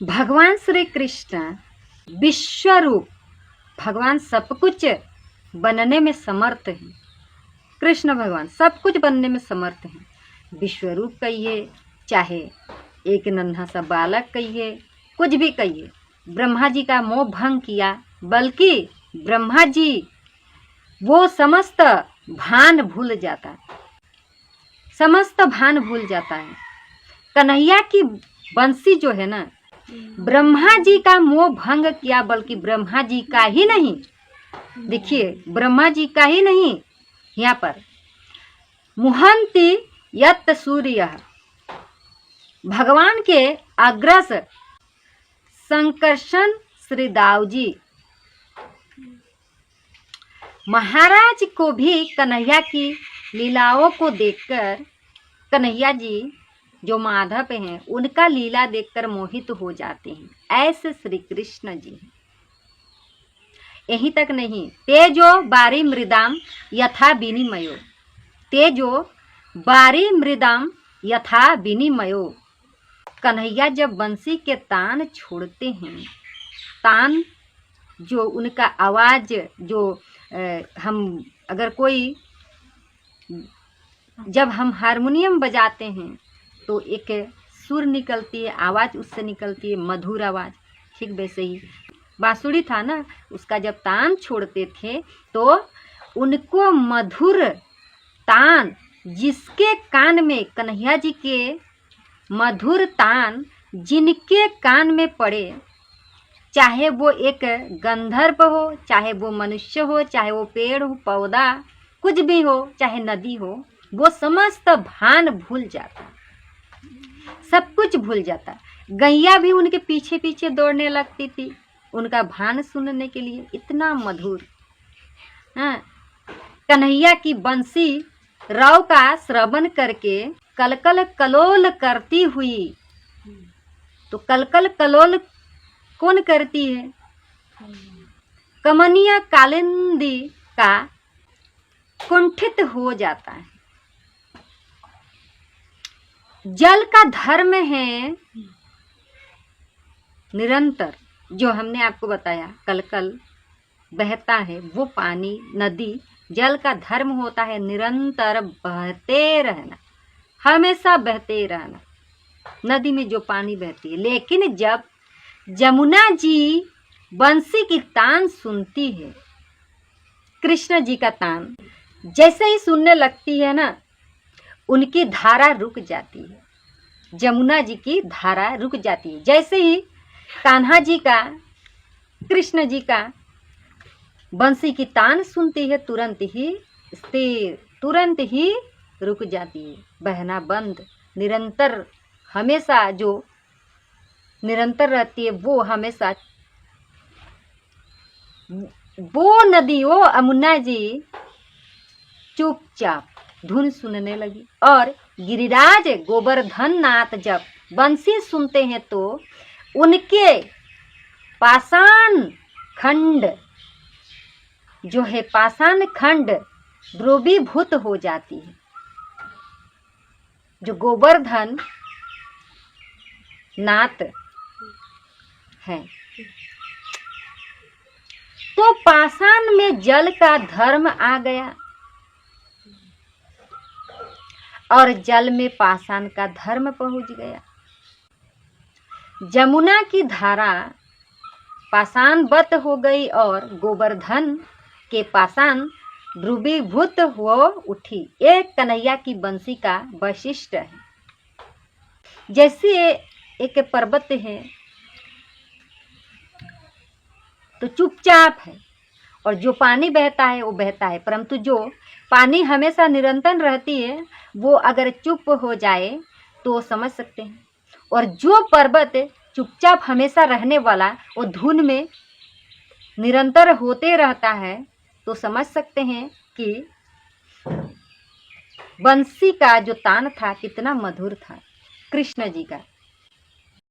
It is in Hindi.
भगवान श्री कृष्ण विश्वरूप, भगवान सब कुछ बनने में समर्थ हैं। कृष्ण भगवान सब कुछ बनने में समर्थ हैं। विश्वरूप कहिए, चाहे एक नन्हा सा बालक कहिए, कुछ भी कहिए, ब्रह्मा जी का मोह भंग किया, बल्कि ब्रह्मा जी वो समस्त भान भूल जाता है, समस्त भान भूल जाता है। कन्हैया की बंसी जो है ना, ब्रह्मा जी का मोह भंग किया, बल्कि ब्रह्मा जी का ही नहीं, देखिए ब्रह्मा जी का ही नहीं, यहाँ पर मुहंती यत् सूर्य, भगवान के अग्रस संकर्षण श्री दाऊ जी महाराज को भी कन्हैया की लीलाओं को देखकर, कन्हैया जी जो माधव हैं उनका लीला देखकर मोहित हो जाते हैं। ऐसे श्री कृष्ण जी हैं। यहीं तक नहीं, तेजो बारी मृदाम यथा विनिमयो, तेजो बारी मृदाम यथा विनिमयो। कन्हैया जब बंसी के तान छोड़ते हैं, तान जो उनका आवाज जो हम अगर कोई, जब हम हारमोनियम बजाते हैं तो एक सुर निकलती है, आवाज़ उससे निकलती है, मधुर आवाज़। ठीक वैसे ही बांसुरी था ना, उसका जब तान छोड़ते थे तो उनको मधुर तान, जिसके कान में, कन्हैया जी के मधुर तान जिनके कान में पड़े, चाहे वो एक गंधर्व हो, चाहे वो मनुष्य हो, चाहे वो पेड़ हो, पौधा कुछ भी हो, चाहे नदी हो, वो समस्त भान भूल जाता, सब कुछ भूल जाता। गैया भी उनके पीछे पीछे दौड़ने लगती थी उनका भान सुनने के लिए, इतना मधुर। हाँ, कन्हैया की बंसी राव का श्रवण करके कलकल कलोल करती हुई, तो कलकल कलोल कौन करती है? कमनिया कालिंदी का कुंठित हो जाता है। जल का धर्म है निरंतर, जो हमने आपको बताया कलकल बहता है, वो पानी, नदी, जल का धर्म होता है निरंतर बहते रहना, हमेशा बहते रहना। नदी में जो पानी बहती है, लेकिन जब जमुना जी बंसी की तान सुनती है, कृष्ण जी का तान जैसे ही सुनने लगती है ना, उनकी धारा रुक जाती है, जमुना जी की धारा रुक जाती है। जैसे ही कान्हा जी का, कृष्ण जी का बंसी की तान सुनती है, तुरंत ही स्थिर, तुरंत ही रुक जाती है, बहना बंद। निरंतर हमेशा जो निरंतर रहती है, वो हमेशा, वो नदी, वो अमुना जी चुपचाप धुन सुनने लगी। और गिरिराज गोवर्धन नाथ जब बंसी सुनते हैं तो उनके पाषाण खंड जो है, पाषाण खंड द्रवीभूत हो जाती है। जो गोवर्धन नाथ है, तो पाषाण में जल का धर्म आ गया और जल में पाषाण का धर्म पहुंच गया। जमुना की धारा पाषाणवत हो गई और गोवर्धन के पाषाण ध्रुवीभूत हो उठी। एक कन्हैया की बंसी का वैशिष्ट्य है। जैसे एक पर्वत है तो चुपचाप है, और जो पानी बहता है वो बहता है, परंतु जो पानी हमेशा निरंतर रहती है, वो अगर चुप हो जाए तो समझ सकते हैं। और जो पर्वत चुपचाप हमेशा रहने वाला, वो धुन में निरंतर होते रहता है, तो समझ सकते हैं कि बंसी का जो तान था कितना मधुर था कृष्ण जी का।